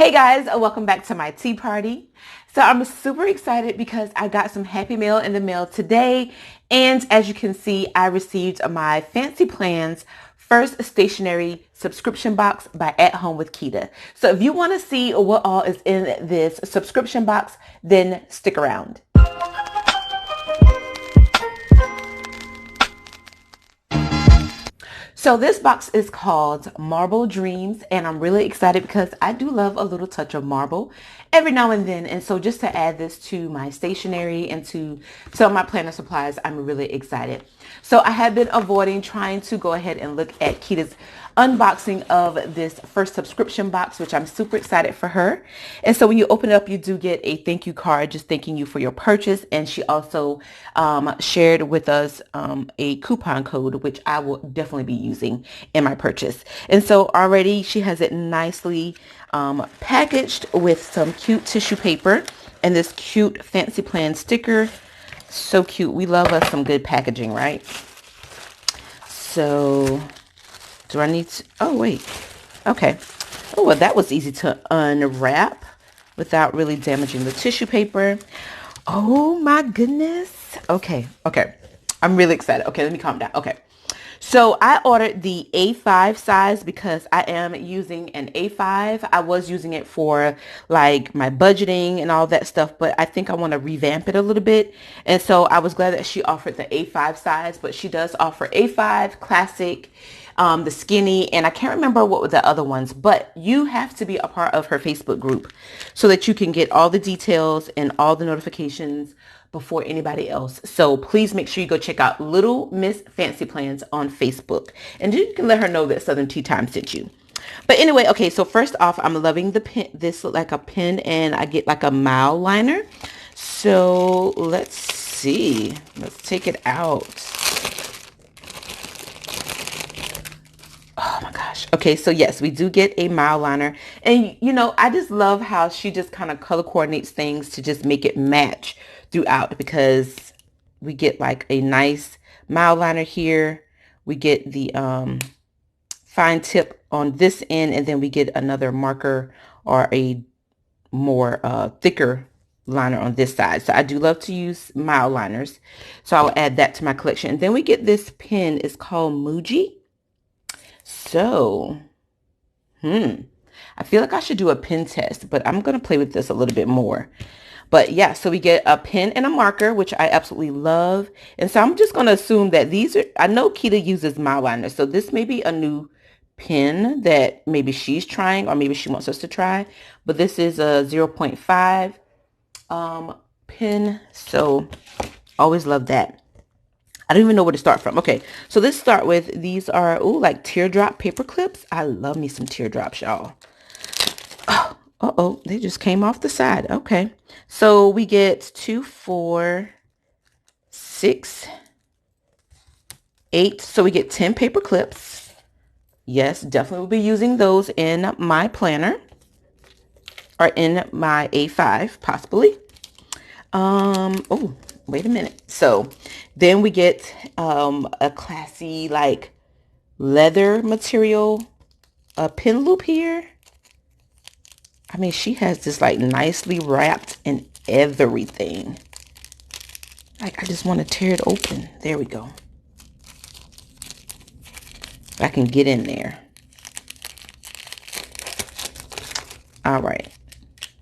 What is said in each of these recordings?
Hey guys, welcome back to my tea party. So I'm super excited because I got some happy mail in the mail today. And as you can see, I received my Fancy Plans first stationery subscription box by At Home with Quita. So if you want to see what all is in this subscription box, then stick around. So this box is called Marble Dreams, and I'm really excited because I do love a little touch of marble every now and then. And so just to add this to my stationery and to some of my planner supplies, I'm really excited. So I have been avoiding trying to go ahead and look at Kita's unboxing of this first subscription box, which I'm super excited for her. And so when you open it up, you do get a thank you card just thanking you for your purchase. And she also shared with us a coupon code, which I will definitely be using in my purchase. And so already she has it nicely packaged with some cute tissue paper and this cute Fancy Plan sticker. So cute. We love us some good packaging, right? So do I need to, oh wait, okay. Oh, well, that was easy to unwrap without really damaging the tissue paper. Oh my goodness. Okay. I'm really excited. Okay, let me calm down. Okay. So I ordered the A5 size because I am using an A5. I was using it for like my budgeting and all that stuff, but I think I want to revamp it a little bit. And so I was glad that she offered the A5 size, but she does offer A5, classic, the skinny, and I can't remember what were the other ones, but you have to be a part of her Facebook group so that you can get all the details and all the notifications before anybody else. So please make sure you go check out Little Miss Fancy Plans on Facebook, and you can let her know that Southern Tea Time sent you. But anyway, okay, so first off, I'm loving the pen. This look like a pen, and I get like a mile liner. So let's see. Let's take it out. Oh my gosh. Okay, so yes, we do get a mile liner. And you know, I just love how she just kind of color coordinates things to just make it match throughout, because we get like a nice mile liner here. We get the fine tip on this end, and then we get another marker or a more thicker liner on this side. So I do love to use mile liners. So I'll add that to my collection. And then we get this pen. It's called Muji. So, I feel like I should do a pen test, but I'm going to play with this a little bit more. But yeah, so we get a pen and a marker, which I absolutely love. And so I'm just going to assume that these are, I know Quita uses mile liners, so this may be a new pen that maybe she's trying, or maybe she wants us to try. But this is a 0.5 pen, so always love that. I don't even know where to start from. Okay, so let's start with, these are, oh, like teardrop paper clips. I love me some teardrops, y'all. Oh, uh-oh, they just came off the side. Okay, so we get 2, 4, 6, 8. So we get 10 paper clips. Yes, definitely will be using those in my planner or in my A5, possibly. Oh, wait a minute. So then we get a classy like leather material pin loop here. I mean, she has this like nicely wrapped and everything. Like, I just want to tear it open. There we go. I can get in there. All right.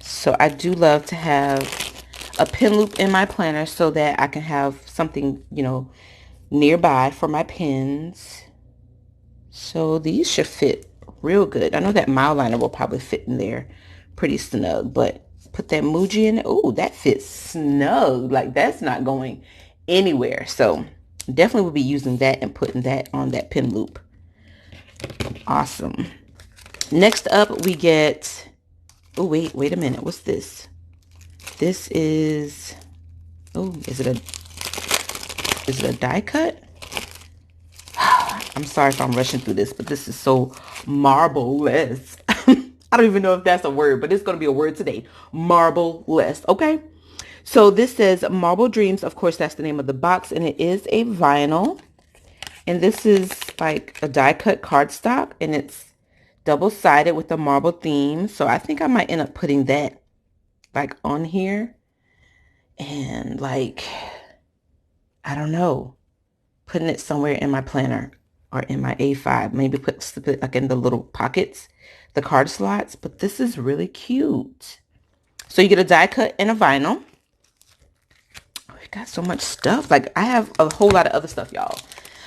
So I do love to have a pin loop in my planner so that I can have something, you know, nearby for my pins. So these should fit real good. I know that mile liner will probably fit in there pretty snug, but put that Muji in it. Oh, that fits snug. Like, that's not going anywhere. So definitely will be using that and putting that on that pin loop. Awesome. Next up, we get, oh, wait a minute. What's this? This is, oh, is it a die cut? I'm sorry if I'm rushing through this, but this is so marble-less. I don't even know if that's a word, but it's going to be a word today. Marble-less, okay? So this says Marble Dreams. Of course, that's the name of the box, and it is a vinyl. And this is like a die cut cardstock, and it's double-sided with the marble theme. So I think I might end up putting that like on here and like, I don't know, putting it somewhere in my planner or in my A5. Maybe slip it like in the little pockets, the card slots. But this is really cute. So you get a die cut and a vinyl. Oh, we got so much stuff. Like I have a whole lot of other stuff, y'all.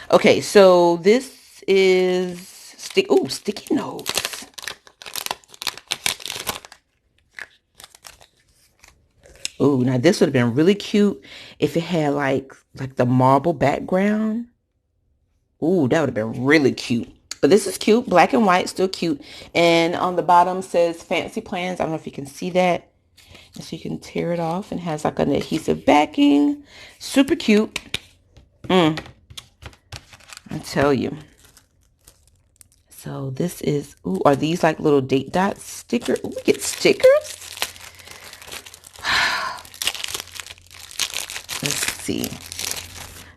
Okay, so this is sticky notes. Oh, now this would have been really cute if it had like the marble background. Ooh, that would have been really cute. But this is cute. Black and white, still cute. And on the bottom says fancy plans. I don't know if you can see that. And so you can tear it off and has like an adhesive backing. Super cute. I tell you. So this is, ooh, are these like little date dot stickers? We get stickers? Let's see.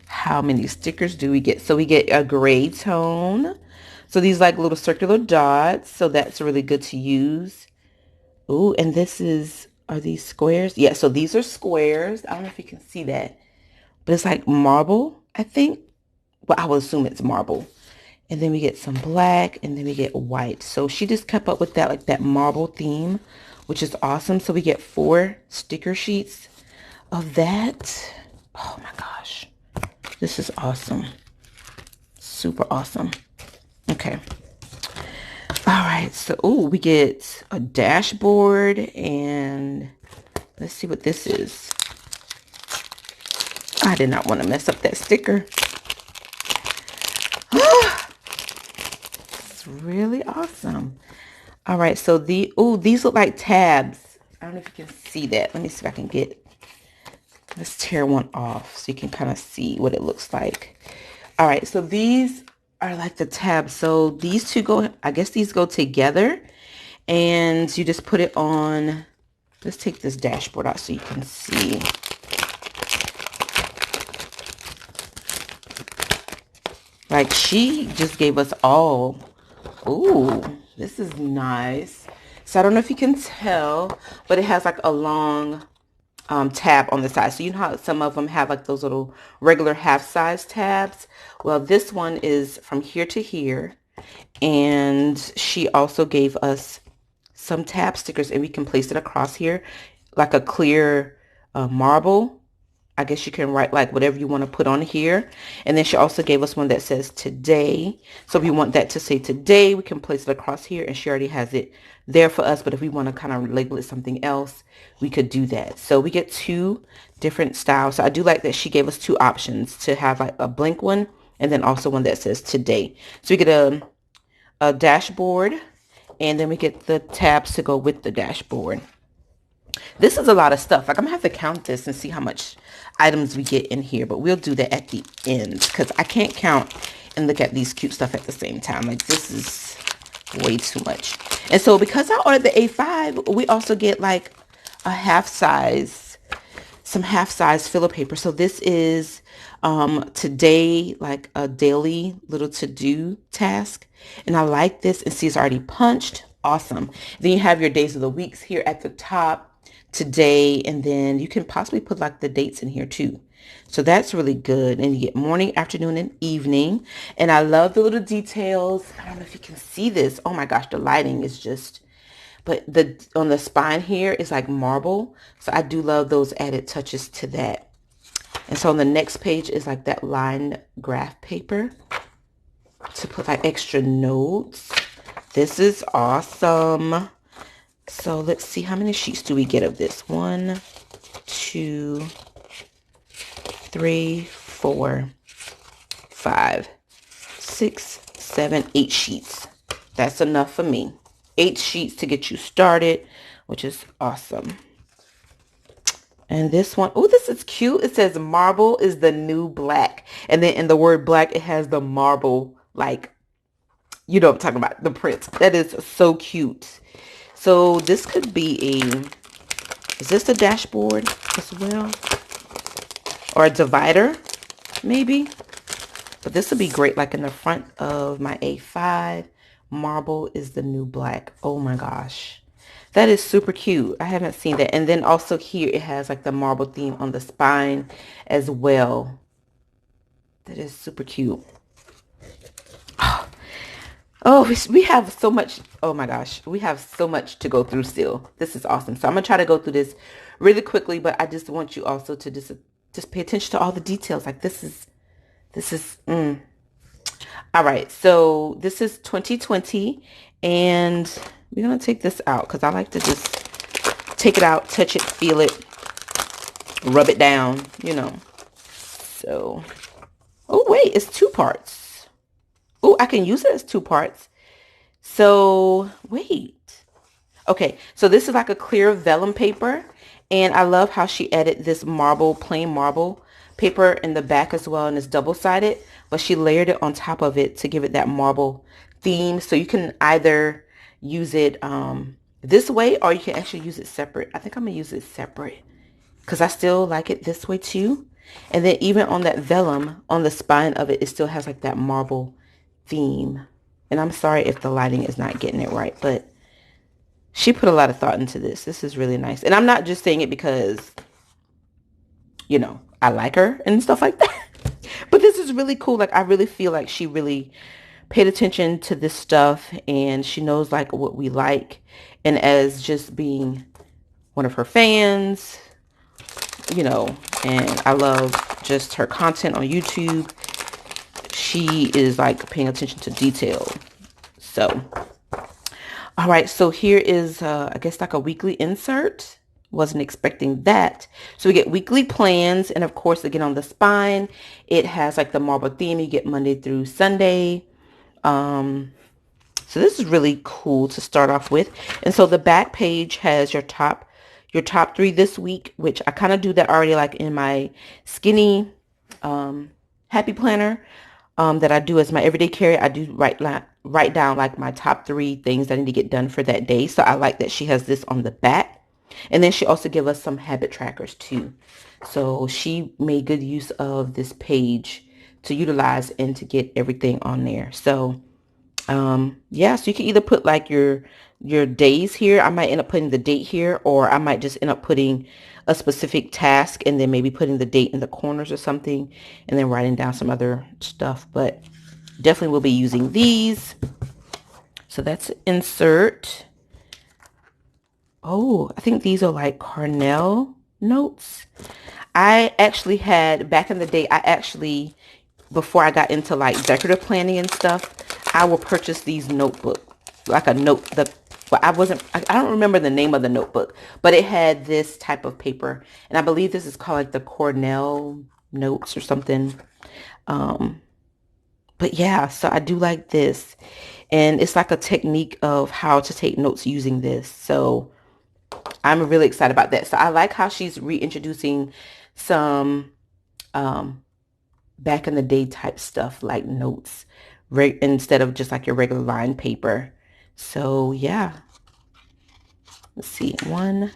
How many stickers do we get? So we get a gray tone. So these like little circular dots. So that's really good to use. Ooh, and this is, are these squares? Yeah, so these are squares. I don't know if you can see that. But it's like marble, I think. Well, I would assume it's marble. And then we get some black and then we get white. So she just kept up with that, like that marble theme, which is awesome. So we get 4 sticker sheets of that. Oh my gosh. This is awesome. Super awesome. Okay. All right. So, ooh, we get a dashboard and let's see what this is. I did not want to mess up that sticker. It's really awesome. All right. So these look like tabs. I don't know if you can see that. Let me see if I can let's tear one off so you can kind of see what it looks like. All right, so these are like the tabs. So these two go, I guess these go together and you just put it on. Let's take this dashboard out so you can see. Like she just gave us all. Ooh, this is nice. So I don't know if you can tell, but it has like a long tab on the side. So you know how some of them have like those little regular half size tabs? Well, this one is from here to here. And she also gave us some tab stickers and we can place it across here like a clear marble. I guess you can write like whatever you want to put on here. And then she also gave us one that says today. So if you want that to say today, we can place it across here and she already has it there for us. But if we want to kind of label it something else, we could do that. So we get 2 different styles. So I do like that she gave us 2 options to have like a blank one and then also one that says today. So we get a dashboard and then we get the tabs to go with the dashboard. This is a lot of stuff. Like I'm gonna have to count this and see how much items we get in here, but we'll do that at the end because I can't count and look at these cute stuff at the same time. Like this is way too much. And so because I ordered the A5, we also get like a some half size filler paper. So this is today, like a daily little to-do task. And I like this, and see it's already punched. Awesome. Then you have your days of the weeks here at the top. Today, and then you can possibly put like the dates in here too. So that's really good. And you get morning, afternoon, and evening. And I love the little details. I don't know if you can see this. Oh my gosh, the lighting is just, but on the spine here is like marble. So I do love those added touches to that. And so on the next page is like that lined graph paper to put like extra notes. This is awesome. So let's see, how many sheets do we get of this? 1, 2, 3, 4, 5, 6, 7, 8 sheets. That's enough for me. 8 sheets to get you started, which is awesome. And this one, oh, this is cute. It says marble is the new black. And then in the word black, it has the marble, like, you know what I'm talking about, the print. That is so cute. So this could be is this a dashboard as well? Or a divider, maybe? But this would be great like in the front of my A5 Marble is the new black. Oh my gosh. That is super cute. I haven't seen that. And then also here it has like the marble theme on the spine as well. That is super cute. Oh, we have so much. Oh my gosh. We have so much to go through still. This is awesome. So I'm going to try to go through this really quickly, but I just want you also to just pay attention to all the details. Like this is, All right. So this is 2020 and we're going to take this out because I like to just take it out, touch it, feel it, rub it down, you know. So, oh wait, it's 2 parts. Oh, I can use it as 2 parts. So, wait. Okay, so this is like a clear vellum paper. And I love how she added this marble, plain marble paper in the back as well. And it's double-sided. But she layered it on top of it to give it that marble theme. So you can either use it this way or you can actually use it separate. I think I'm going to use it separate because I still like it this way too. And then even on that vellum, on the spine of it, it still has like that marble theme. And I'm sorry if the lighting is not getting it right, but she put a lot of thought into this. This is really nice. And I'm not just saying it because, you know, I like her and stuff like that. But this is really cool. Like, I really feel like she really paid attention to this stuff and she knows like what we like. And as just being one of her fans, you know, and I love just her content on YouTube. She is like paying attention to detail. So, all right. So here is, I guess like a weekly insert. Wasn't expecting that. So we get weekly plans. And of course, again, on the spine, it has like the marble theme. You get Monday through Sunday. So this is really cool to start off with. And so the back page has your top 3 this week, which I kind of do that already like in my skinny happy planner that I do as my everyday carry. I do write down like my top 3 things that I need to get done for that day. So I like that she has this on the back. And then she also gave us some habit trackers too. So she made good use of this page to utilize and to get everything on there. So yeah, so you can either put like your days here. I might end up putting the date here, or I might just end up putting a specific task and then maybe putting the date in the corners or something and then writing down some other stuff. But definitely will be using these. So that's insert. Oh, I think these are like Cornell notes. I actually had, back in the day, before I got into like decorative planning and stuff, I will purchase these notebook, like a note, I don't remember the name of the notebook, but it had this type of paper. And I believe this is called like the Cornell notes or something. But yeah, so I do like this. And it's like a technique of how to take notes using this. So I'm really excited about that. So I like how she's reintroducing some back in the day type stuff like notes instead of just like your regular line paper. So yeah, let's see, 1,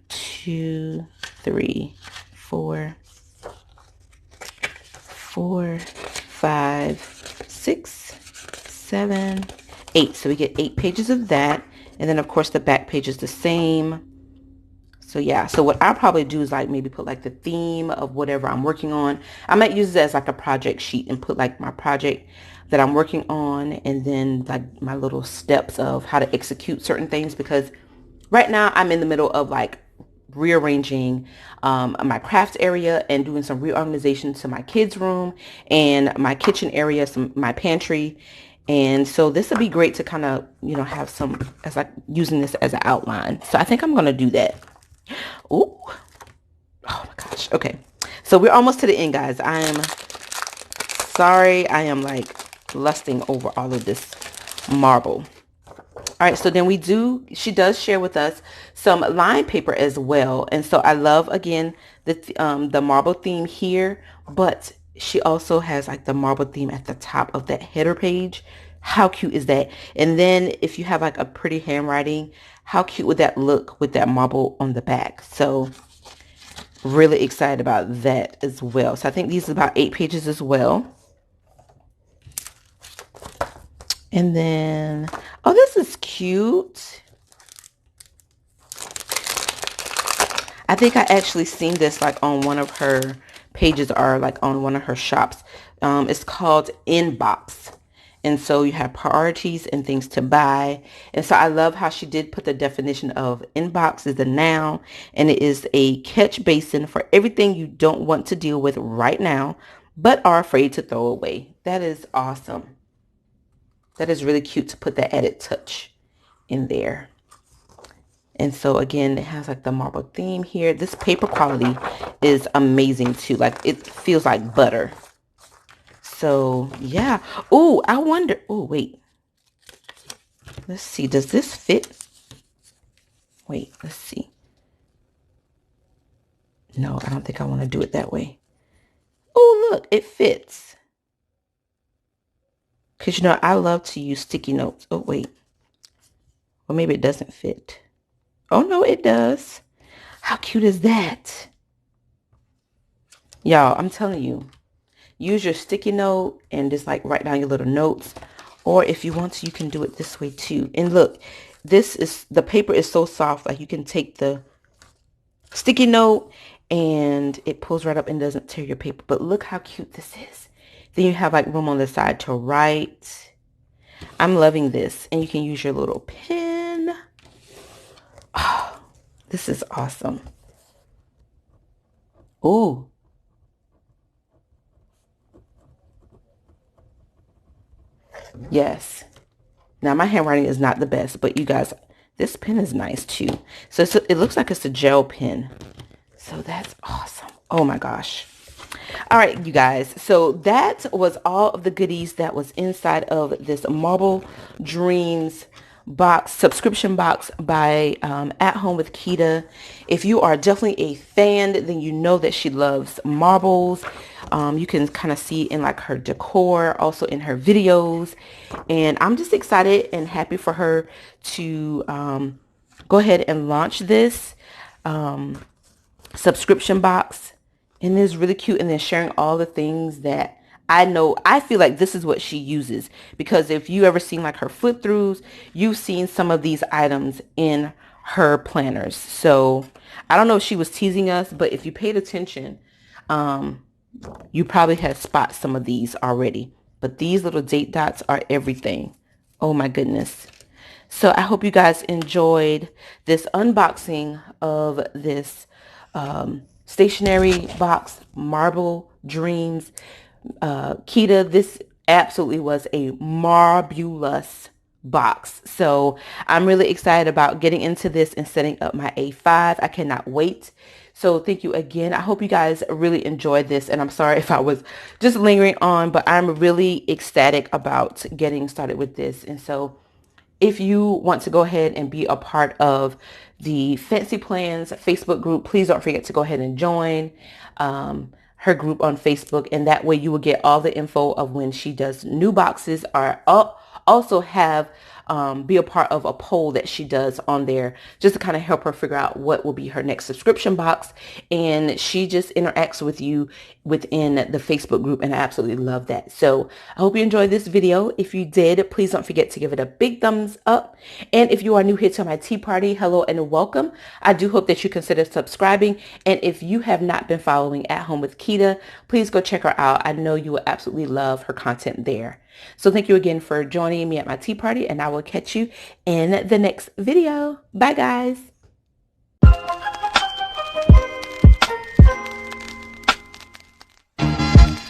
2, 3, 4, 5, 6, 7, 8. So we get 8 pages of that. And then of course the back page is the same. So yeah, so what I'll probably do is like maybe put like the theme of whatever I'm working on. I might use it as like a project sheet and put like my project that I'm working on and then like my little steps of how to execute certain things, because right now I'm in the middle of like rearranging my craft area and doing some reorganization to my kids' room and my kitchen area, my pantry. And so this would be great to kind of, you know, have some as like using this as an outline. So I think I'm going to do that. Ooh. Oh my gosh. Okay. So we're almost to the end, guys. I am sorry. I am like lusting over all of this marble. All right. So then she does share with us some line paper as well. And so I love, again, the marble theme here, but she also has like the marble theme at the top of that header page. How cute is that? And then if you have like a pretty handwriting, how cute would that look with that marble on the back? So really excited about that as well. So I think these are about 8 pages as well. And then, oh, this is cute. I think I actually seen this like on one of her pages or like on one of her shops. It's called Inbox. And so you have priorities and things to buy. And so I love how she did put the definition of inbox is a noun, and it is a catch basin for everything you don't want to deal with right now, but are afraid to throw away. That is awesome. That is really cute to put that added touch in there. And so again, it has like the marble theme here. This paper quality is amazing too. Like it feels like butter. So yeah. Oh, I wonder. Oh, wait. Let's see. Does this fit? Wait, let's see. No, I don't think I want to do it that way. Oh, look, it fits. Because, you know, I love to use sticky notes. Oh, wait. Or maybe it doesn't fit. Oh, no, it does. How cute is that? Y'all, I'm telling you, use your sticky note and just like write down your little notes. Or if you want to, you can do it this way too. And look, the paper is so soft. Like you can take the sticky note and it pulls right up and doesn't tear your paper. But look how cute this is. Then you have like room on the side to write. I'm loving this. And you can use your little pen. Oh, this is awesome. Ooh. Yes. Now my handwriting is not the best, but you guys, this pen is nice too. So it looks like it's a gel pen. So that's awesome. Oh my gosh. All right, you guys. So that was all of the goodies that was inside of this Marble Dreams box, subscription box by At Home with Quita. If you are definitely a fan, then you know that she loves marbles. You can kind of see in like her decor, also in her videos. And I'm just excited and happy for her to go ahead and launch this subscription box. And it's really cute. And then sharing all the things that I feel like this is what she uses. Because if you ever seen like her flip throughs, you've seen some of these items in her planners. So I don't know if she was teasing us, but if you paid attention, you probably had spot some of these already. But these little date dots are everything. Oh my goodness. So I hope you guys enjoyed this unboxing of this Stationery Box Marble Dreams Quita. This absolutely was a marvelous box. So I'm really excited about getting into this and setting up my A5. I cannot wait. So thank you again. I hope you guys really enjoyed this, and I'm sorry if I was just lingering on, but I'm really ecstatic about getting started with this. And so if you want to go ahead and be a part of the Fancy Plans Facebook group, please don't forget to go ahead and join her group on Facebook. And that way you will get all the info of when she does new boxes, or also have be a part of a poll that she does on there just to kind of help her figure out what will be her next subscription box. And she just interacts with you within the Facebook group, and I absolutely love that. So I hope you enjoyed this video. If you did, please don't forget to give it a big thumbs up. And if you are new here to my tea party, hello and welcome. I do hope that you consider subscribing. And if you have not been following At Home with Quita, please go check her out. I know you will absolutely love her content there. So thank you again for joining me at my tea party, and I will catch you in the next video. Bye guys.